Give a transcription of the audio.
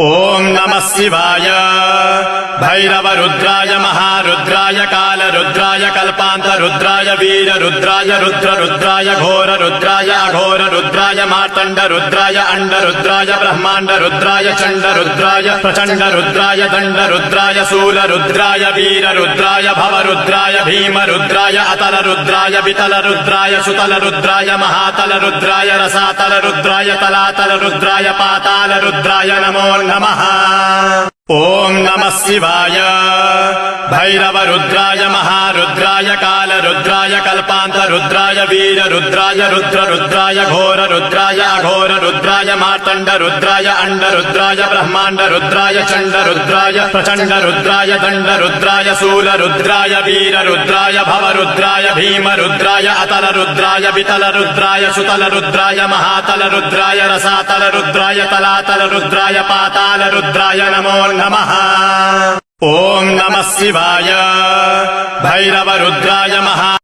ओम नमः शिवाय भैरव रुद्राय महारुद्राय काल रुद्राय कल्पांत रुद्राय वीर रुद्राय रुद्र रुद्राय घोर रुद्राय अघोर रुद्राय मार्तंड रुद्राय अंड रुद्राय ब्रह्मांड रुद्राय चंड रुद्राय प्रचंड रुद्राय दंड रुद्राय शूल रुद्राय वीर रुद्राय भव रुद्राय भीम रुद्राय अतल रुद्राय वितल रुद्राय सुतल रुद्राय महातल रुद्राय रसातल रुद्राय तलातल रुद्राय पाताल रुद्राय नमो नमः। ओम नमः शिवाय भैरव रुद्राय महारुद्राय काल रुद्राय कल्पांत रुद्राय वीर रुद्राय रुद्र रुद्राय घोर रुद्राय अघोर रुद्राय मार्तंड रुद्राय अंड रुद्राय ब्रह्मांड रुद्राय चंड रुद्राय प्रचंड रुद्राय दंड रुद्राय शूल रुद्राय वीर रुद्राय भव रुद्राय भीम रुद्राय अतल रुद्राय वितल रुद्राय सुतल रुद्राय महातल रुद्राय रसातल रुद्राय तलातल रुद्राय पाताल रुद्राय नमो नमः। ओम नमः शिवाय भैरव रुद्राय महा